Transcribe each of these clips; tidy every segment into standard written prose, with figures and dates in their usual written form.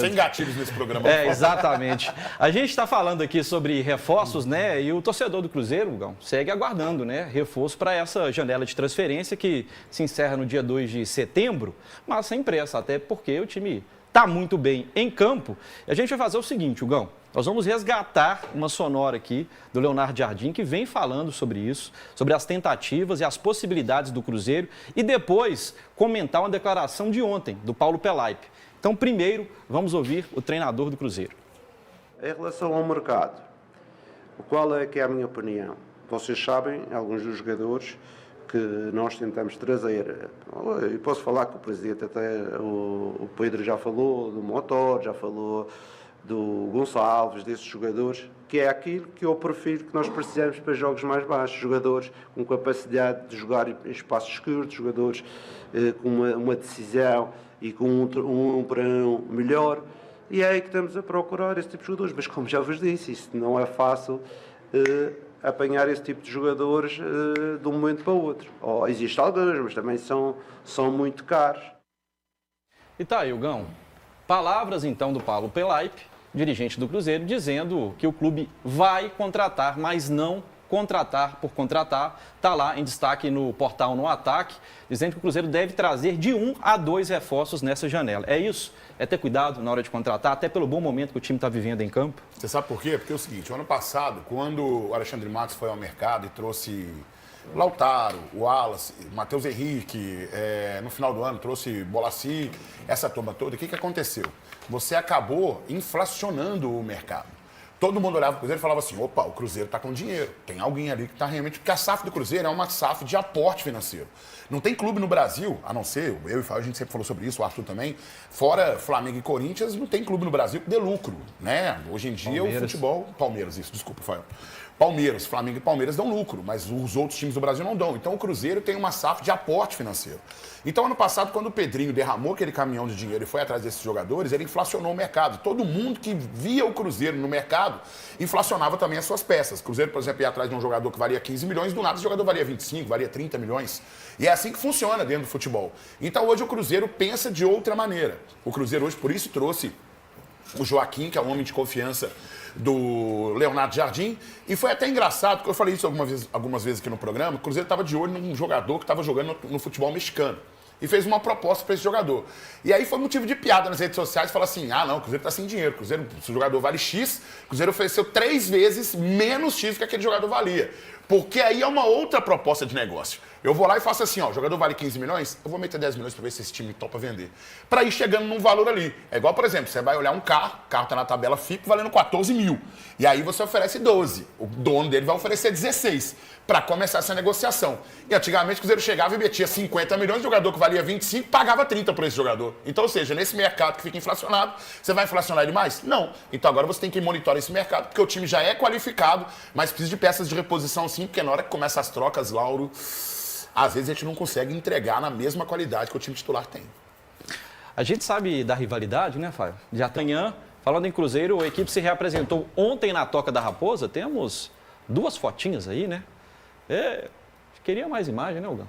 Sem gatilhos nesse programa. Exatamente. A gente está falando aqui sobre reforços, né? E o torcedor do Cruzeiro, Gão, segue aguardando, né? Reforço para essa janela de transferência que se encerra no dia 2 de setembro, mas sem pressa, até porque o time está muito bem em campo. E a gente vai fazer o seguinte, Gão. Nós vamos resgatar uma sonora aqui do Leonardo Jardim, que vem falando sobre isso, sobre as tentativas e as possibilidades do Cruzeiro, e depois comentar uma declaração de ontem, do Paulo Pelaipe. Então, primeiro, vamos ouvir o treinador do Cruzeiro. Em relação ao mercado, qual é que é a minha opinião? Vocês sabem, alguns dos jogadores que nós tentamos trazer, eu posso falar que o Presidente até, o Pedro já falou do Motor, já falou do Gonçalves, desses jogadores, que é aquilo que eu prefiro que nós precisamos para jogos mais baixos, jogadores com capacidade de jogar em espaços curtos, jogadores com uma decisão e com um para um melhor, e é aí que estamos a procurar esse tipo de jogadores, mas como já vos disse, isso não é fácil apanhar esse tipo de jogadores de um momento para o outro. Existem alguns, mas também são muito caros. E tá aí, Gão. Palavras então do Paulo Pelaipe, dirigente do Cruzeiro, dizendo que o clube vai contratar, mas não contratar por contratar. Está lá em destaque no portal No Ataque, dizendo que o Cruzeiro deve trazer de 1 a 2 reforços nessa janela. É isso? É ter cuidado na hora de contratar, até pelo bom momento que o time está vivendo em campo? Você sabe por quê? Porque é o seguinte, o ano passado, quando o Alexandre Matos foi ao mercado e trouxe Lautaro, o Wallace, Matheus Henrique, no final do ano trouxe Bolassi, essa turma toda, o que aconteceu? Você acabou inflacionando o mercado. Todo mundo olhava para o Cruzeiro e falava assim, opa, o Cruzeiro está com dinheiro. Tem alguém ali que está realmente... Porque a SAF do Cruzeiro é uma SAF de aporte financeiro. Não tem clube no Brasil, a não ser, eu e o Fábio, a gente sempre falou sobre isso, o Arthur também, fora Flamengo e Corinthians, não tem clube no Brasil que dê lucro, né? Hoje em dia o futebol... Palmeiras, isso, desculpa, Fábio. Palmeiras, Flamengo e Palmeiras dão lucro, mas os outros times do Brasil não dão. Então o Cruzeiro tem uma SAF de aporte financeiro. Então ano passado, quando o Pedrinho derramou aquele caminhão de dinheiro e foi atrás desses jogadores, ele inflacionou o mercado. Todo mundo que via o Cruzeiro no mercado inflacionava também as suas peças. O Cruzeiro, por exemplo, ia atrás de um jogador que valia 15 milhões, do nada esse jogador valia 25, valia 30 milhões. E é assim que funciona dentro do futebol. Então hoje o Cruzeiro pensa de outra maneira. O Cruzeiro hoje, por isso, trouxe o Joaquim, que é um homem de confiança do Leonardo Jardim, e foi até engraçado, porque eu falei isso algumas vezes aqui no programa, o Cruzeiro estava de olho num jogador que estava jogando no futebol mexicano, e fez uma proposta para esse jogador. E aí foi motivo de piada nas redes sociais, falar assim, não, o Cruzeiro está sem dinheiro, se o jogador vale X, o Cruzeiro ofereceu 3 vezes menos X do que aquele jogador valia. Porque aí é uma outra proposta de negócio. Eu vou lá e faço assim, ó, o jogador vale 15 milhões, eu vou meter 10 milhões para ver se esse time topa vender. Para ir chegando num valor ali. É igual, por exemplo, você vai olhar um carro, o carro tá na tabela FIPO valendo 14 mil. E aí você oferece 12. O dono dele vai oferecer 16 para começar essa negociação. E antigamente o Cruzeiro chegava e metia 50 milhões, o jogador que valia 25 pagava 30 por esse jogador. Então, ou seja, nesse mercado que fica inflacionado, você vai inflacionar ele mais? Não. Então agora você tem que monitorar esse mercado, porque o time já é qualificado, mas precisa de peças de reposição sim, porque na hora que começa as trocas, Lauro, às vezes a gente não consegue entregar na mesma qualidade que o time titular tem. A gente sabe da rivalidade, né, Fábio? Já amanhã, falando em Cruzeiro, a equipe se reapresentou ontem na Toca da Raposa. Temos 2 fotinhas aí, né? Queria mais imagem, né, Gão?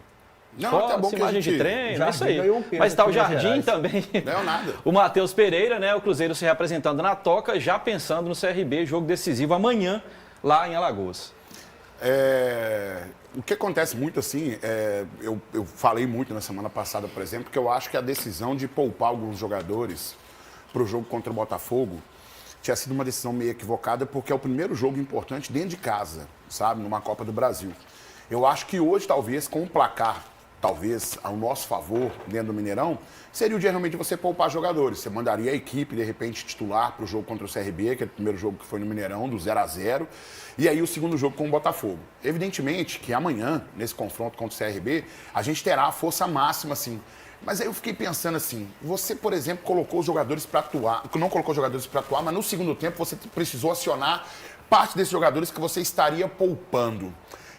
Não, fotos, até bom que imagem de treino, é isso aí. Mas tá o Jardim também. Não, nada. O Matheus Pereira, né? O Cruzeiro se reapresentando na Toca, já pensando no CRB, jogo decisivo amanhã, lá em Alagoas. O que acontece muito assim, eu falei muito na semana passada, por exemplo, que eu acho que a decisão de poupar alguns jogadores para o jogo contra o Botafogo tinha sido uma decisão meio equivocada, porque é o primeiro jogo importante dentro de casa, sabe, numa Copa do Brasil. Eu acho que hoje, talvez, com o placar, talvez, ao nosso favor, dentro do Mineirão, seria o dia realmente de você poupar jogadores. Você mandaria a equipe, de repente, titular para o jogo contra o CRB, que é o primeiro jogo que foi no Mineirão, do 0-0, e aí o segundo jogo com o Botafogo. Evidentemente que amanhã, nesse confronto contra o CRB, a gente terá a força máxima, sim. Mas aí eu fiquei pensando assim, você, por exemplo, colocou os jogadores para atuar, não colocou os jogadores para atuar, mas no segundo tempo você precisou acionar parte desses jogadores que você estaria poupando.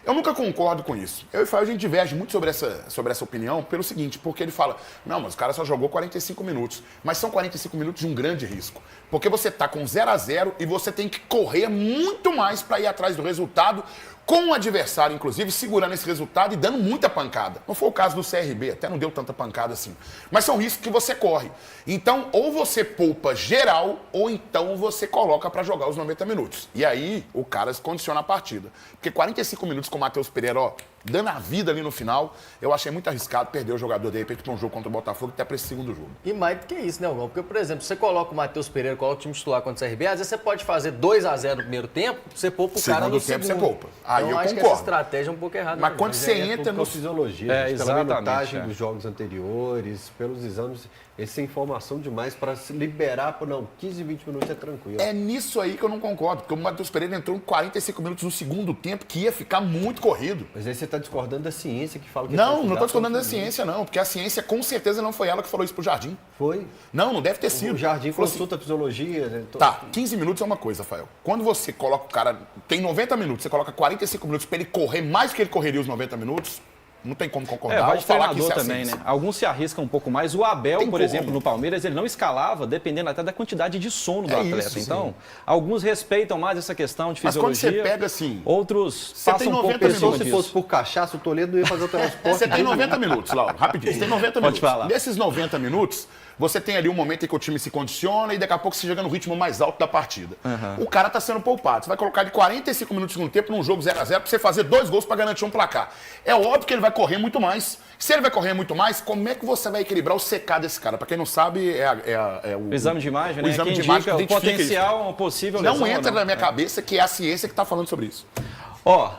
Eu nunca concordo com isso. Eu e o Fábio, a gente diverge muito sobre essa opinião pelo seguinte, porque ele fala, não, mas o cara só jogou 45 minutos. Mas são 45 minutos de um grande risco. Porque você tá com 0-0 e você tem que correr muito mais para ir atrás do resultado com o adversário, inclusive, segurando esse resultado e dando muita pancada. Não foi o caso do CRB, até não deu tanta pancada assim. Mas são riscos que você corre. Então, ou você poupa geral, ou então você coloca para jogar os 90 minutos. E aí, o cara se condiciona a partida. Porque 45 minutos com o Matheus Pereira, ó, dando a vida ali no final, eu achei muito arriscado perder o jogador, de repente, para um jogo contra o Botafogo, até para esse segundo jogo. E mais do que isso, né, Hugo? Porque, por exemplo, você coloca o Matheus Pereira, coloca o time titular contra o CRB, às vezes você pode fazer 2-0 no primeiro tempo, você poupa o cara no segundo. Segundo tempo, você poupa. Aí então, eu acho concordo. que essa estratégia é um pouco errada. Mas quando você entra no no... fisiologia, pela minutagem dos jogos anteriores, pelos exames, essa informação demais para se liberar por 15, 20 minutos é tranquilo. É nisso aí que eu não concordo, porque o Matheus Pereira entrou em 45 minutos no segundo tempo, que ia ficar muito corrido. Mas aí você está discordando da ciência que fala que... Não estou discordando da ciência, não, porque a ciência com certeza não foi ela que falou isso pro Jardim. Foi? Não deve ter sido. O Jardim falou consulta a fisiologia, né? Tá, 15 minutos é uma coisa, Rafael. Quando você coloca o cara, tem 90 minutos, você coloca 45 minutos para ele correr mais do que ele correria os 90 minutos, não tem como concordar. Vai de falar que treinador isso é também, assim. né? Alguns se arriscam um pouco mais. O Abel, Tem por como. exemplo, no Palmeiras, ele não escalava, dependendo até da quantidade de sono do É atleta. isso, então, alguns respeitam mais essa questão de Mas quando fisiologia. você pega assim... Outros Você passam tem um pouco 90 por minutos. cima Se disso. fosse por cachaça, o Toledo não ia fazer o transporte. Você tem 90 minutos, Lauro, rapidinho. Você tem 90 Pode minutos. falar. Desses 90 minutos, você tem ali um momento em que o time se condiciona e daqui a pouco você chega no ritmo mais alto da partida. O cara tá sendo poupado. Você vai colocar de 45 minutos no segundo tempo num jogo 0x0 pra você fazer 2 gols pra garantir um placar. É óbvio que ele vai correr muito mais. Se ele vai correr muito mais, como é que você vai equilibrar o CK desse cara? Pra quem não sabe, O exame de imagem, né? o exame que de indica imagem o identifica potencial, uma possível lesão Não ou entra não. na minha cabeça que é a ciência que tá falando sobre isso. Ó,